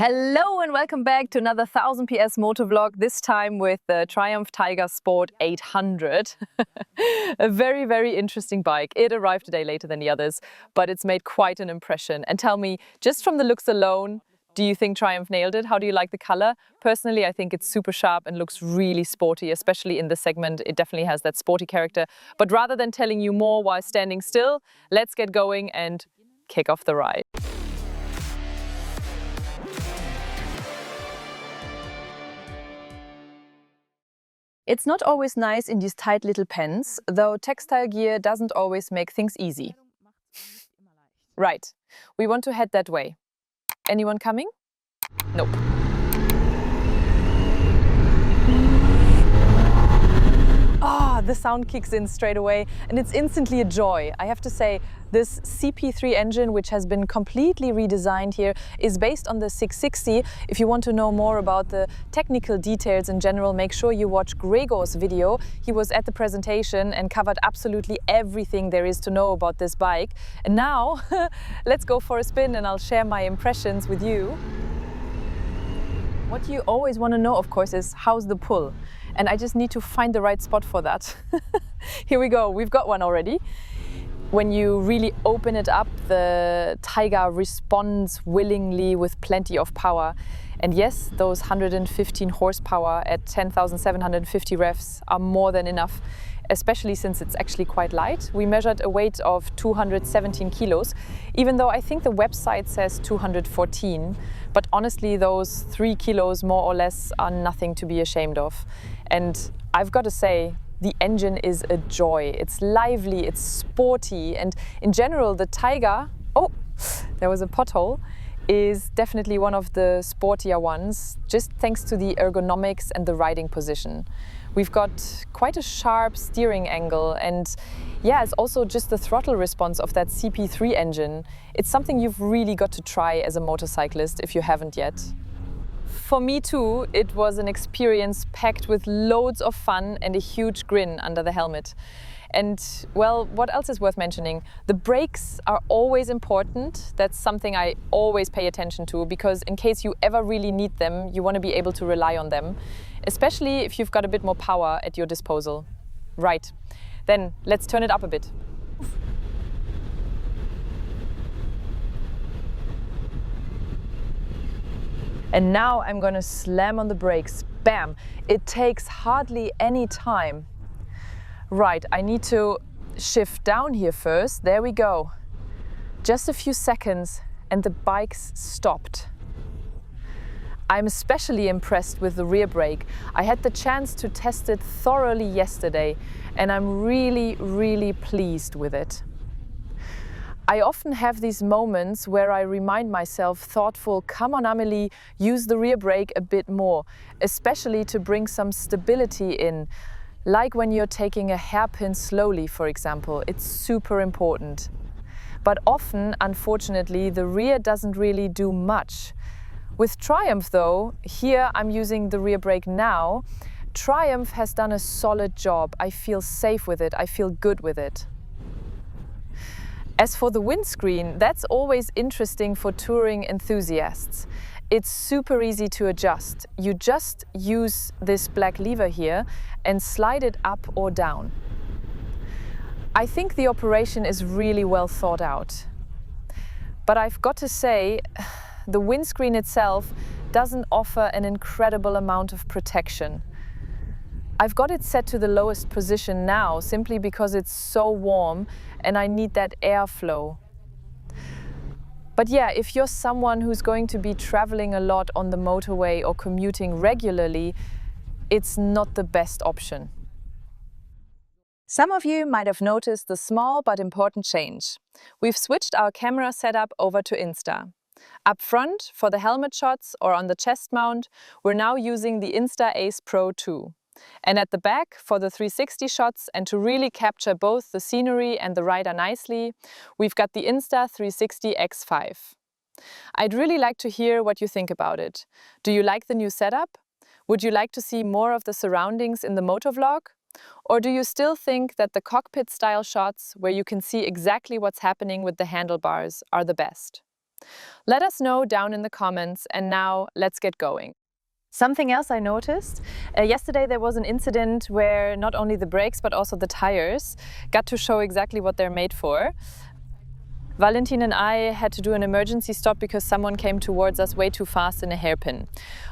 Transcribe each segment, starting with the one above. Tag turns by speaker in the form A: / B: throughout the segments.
A: Hello and welcome back to another 1000 PS Motovlog, this time with the Triumph Tiger Sport 800. A very, very interesting bike. It arrived a day later than the others, but it's made quite an impression. And tell me, just from the looks alone, do you think Triumph nailed it? How do you like the color? Personally, I think it's super sharp and looks really sporty, especially in this segment. It definitely has that sporty character. But rather than telling you more while standing still, let's get going and kick off the ride. It's not always nice in these tight little pens, though textile gear doesn't always make things easy. Right, we want to head that way. Anyone coming? Nope. The sound kicks in straight away and it's instantly a joy. I have to say, this CP3 engine, which has been completely redesigned here, is based on the 660. If you want to know more about the technical details in general, make sure you watch Gregor's video. He was at the presentation and covered absolutely everything there is to know about this bike. And now, let's go for a spin and I'll share my impressions with you. What you always want to know, of course, is how's the pull? And I just need to find the right spot for that. Here we go, we've got one already. When you really open it up, the Tiger responds willingly with plenty of power. And yes, those 115 horsepower at 10,750 revs are more than enough, especially since it's actually quite light. We measured a weight of 217 kilos, even though I think the website says 214. But honestly, those 3 kilos more or less are nothing to be ashamed of. And I've got to say, the engine is a joy. It's lively, it's sporty, and in general, the Tiger, oh, there was a pothole, is definitely one of the sportier ones, just thanks to the ergonomics and the riding position. We've got quite a sharp steering angle, and yeah, it's also just the throttle response of that CP3 engine. It's something you've really got to try as a motorcyclist if you haven't yet. For me too, it was an experience packed with loads of fun and a huge grin under the helmet. And well, what else is worth mentioning? The brakes are always important. That's something I always pay attention to, because in case you ever really need them, you want to be able to rely on them, especially if you've got a bit more power at your disposal. Right, then let's turn it up a bit. And now I'm gonna slam on the brakes. Bam! It takes hardly any time. Right, I need to shift down here first. There we go. Just a few seconds and the bike's stopped. I'm especially impressed with the rear brake. I had the chance to test it thoroughly yesterday and I'm really, really pleased with it. I often have these moments where I remind myself thoughtful, come on Amelie, use the rear brake a bit more, especially to bring some stability in. Like when you're taking a hairpin slowly, for example, it's super important. But often, unfortunately, the rear doesn't really do much. With Triumph though, here I'm using the rear brake now, Triumph has done a solid job. I feel safe with it, I feel good with it. As for the windscreen, that's always interesting for touring enthusiasts. It's super easy to adjust. You just use this black lever here and slide it up or down. I think the operation is really well thought out. But I've got to say, the windscreen itself doesn't offer an incredible amount of protection. I've got it set to the lowest position now simply because it's so warm and I need that airflow. But yeah, if you're someone who's going to be traveling a lot on the motorway or commuting regularly, it's not the best option. Some of you might have noticed the small but important change. We've switched our camera setup over to Insta. Up front, for the helmet shots or on the chest mount, we're now using the Insta Ace Pro 2. And at the back, for the 360 shots and to really capture both the scenery and the rider nicely, we've got the Insta 360 X5. I'd really like to hear what you think about it. Do you like the new setup? Would you like to see more of the surroundings in the motovlog? Or do you still think that the cockpit-style shots, where you can see exactly what's happening with the handlebars, are the best? Let us know down in the comments, and now let's get going. Something else I noticed, yesterday there was an incident where not only the brakes but also the tires got to show exactly what they're made for. Valentin and I had to do an emergency stop because someone came towards us way too fast in a hairpin.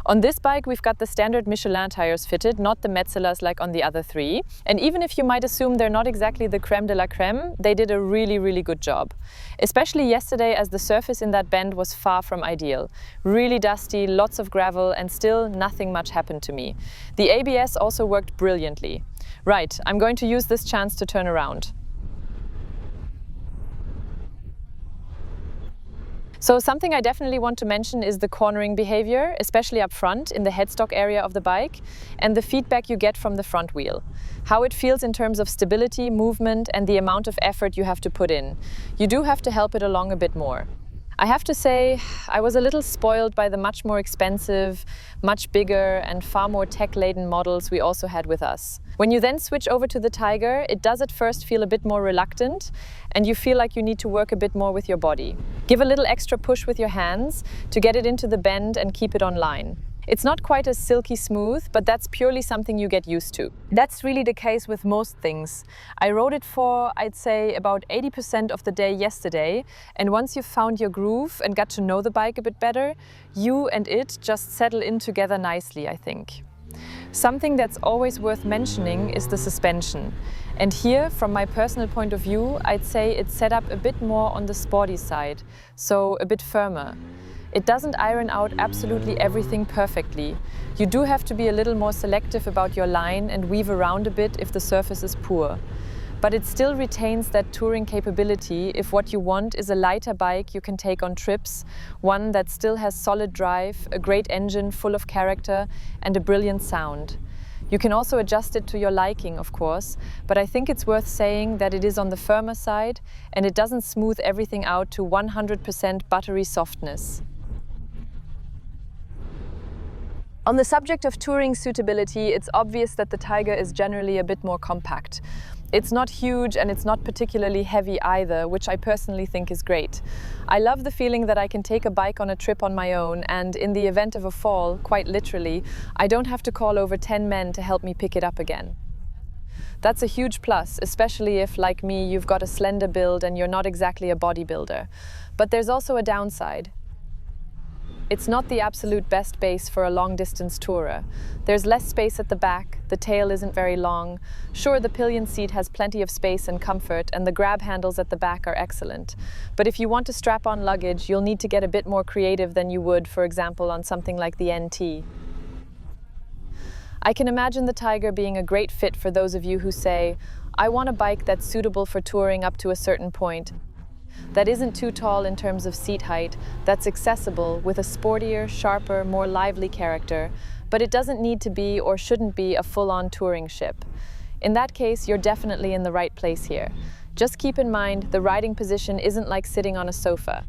A: On this bike we've got the standard Michelin tires fitted, not the Metzelers like on the other three. And even if you might assume they're not exactly the creme de la creme, they did a really good job. Especially yesterday, as the surface in that bend was far from ideal. Really dusty, lots of gravel, and still nothing much happened to me. The ABS also worked brilliantly. Right, I'm going to use this chance to turn around. So something I definitely want to mention is the cornering behavior, especially up front in the headstock area of the bike, and the feedback you get from the front wheel. How it feels in terms of stability, movement, and the amount of effort you have to put in. You do have to help it along a bit more. I have to say, I was a little spoiled by the much more expensive, much bigger and far more tech-laden models we also had with us. When you then switch over to the Tiger, it does at first feel a bit more reluctant, and you feel like you need to work a bit more with your body. Give a little extra push with your hands to get it into the bend and keep it on line. It's not quite as silky smooth, but that's purely something you get used to. That's really the case with most things. I rode it for, I'd say, about 80% of the day yesterday, and once you've found your groove and got to know the bike a bit better, you and it just settle in together nicely, I think. Something that's always worth mentioning is the suspension. And here, from my personal point of view, I'd say it's set up a bit more on the sporty side, so a bit firmer. It doesn't iron out absolutely everything perfectly. You do have to be a little more selective about your line and weave around a bit if the surface is poor. But it still retains that touring capability if what you want is a lighter bike you can take on trips, one that still has solid drive, a great engine full of character, and a brilliant sound. You can also adjust it to your liking, of course, but I think it's worth saying that it is on the firmer side and it doesn't smooth everything out to 100% buttery softness. On the subject of touring suitability, it's obvious that the Tiger is generally a bit more compact. It's not huge and it's not particularly heavy either, which I personally think is great. I love the feeling that I can take a bike on a trip on my own, and in the event of a fall, quite literally, I don't have to call over 10 men to help me pick it up again. That's a huge plus, especially if, like me, you've got a slender build and you're not exactly a bodybuilder. But there's also a downside. It's not the absolute best base for a long-distance tourer. There's less space at the back, the tail isn't very long. Sure, the pillion seat has plenty of space and comfort, and the grab handles at the back are excellent. But if you want to strap on luggage, you'll need to get a bit more creative than you would, for example, on something like the NT. I can imagine the Tiger being a great fit for those of you who say, I want a bike that's suitable for touring up to a certain point, that isn't too tall in terms of seat height, that's accessible with a sportier, sharper, more lively character, but it doesn't need to be or shouldn't be a full-on touring ship. In that case, you're definitely in the right place here. Just keep in mind, the riding position isn't like sitting on a sofa.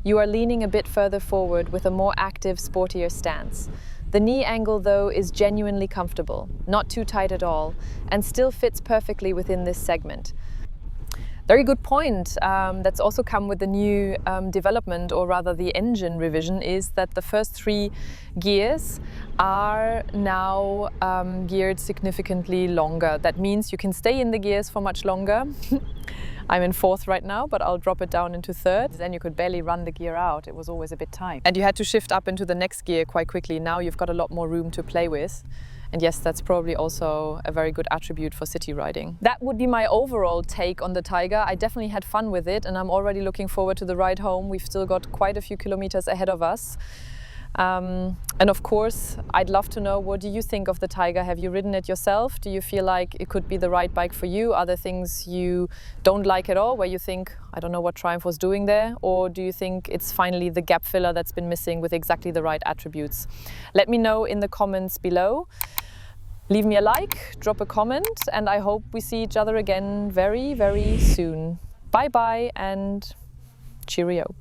A: You are leaning a bit further forward with a more active, sportier stance. The knee angle, though, is genuinely comfortable, not too tight at all, and still fits perfectly within this segment. Very good point. That's also come with the new development, or rather the engine revision, is that the first 3 gears are now geared significantly longer. That means you can stay in the gears for much longer. I'm in 4th right now, but I'll drop it down into 3rd.
B: Then you could barely run the gear out. It was always a bit tight.
A: And you had to shift up into the next gear quite quickly. Now you've got a lot more room to play with. And yes, that's probably also a very good attribute for city riding. That would be my overall take on the Tiger. I definitely had fun with it, and I'm already looking forward to the ride home. We've still got quite a few kilometers ahead of us. And of course, I'd love to know, what do you think of the Tiger? Have you ridden it yourself? Do you feel like it could be the right bike for you? Are there things you don't like at all, where you think, I don't know what Triumph was doing there? Or do you think it's finally the gap filler that's been missing with exactly the right attributes? Let me know in the comments below. Leave me a like, drop a comment, and I hope we see each other again very, very soon. Bye bye and cheerio.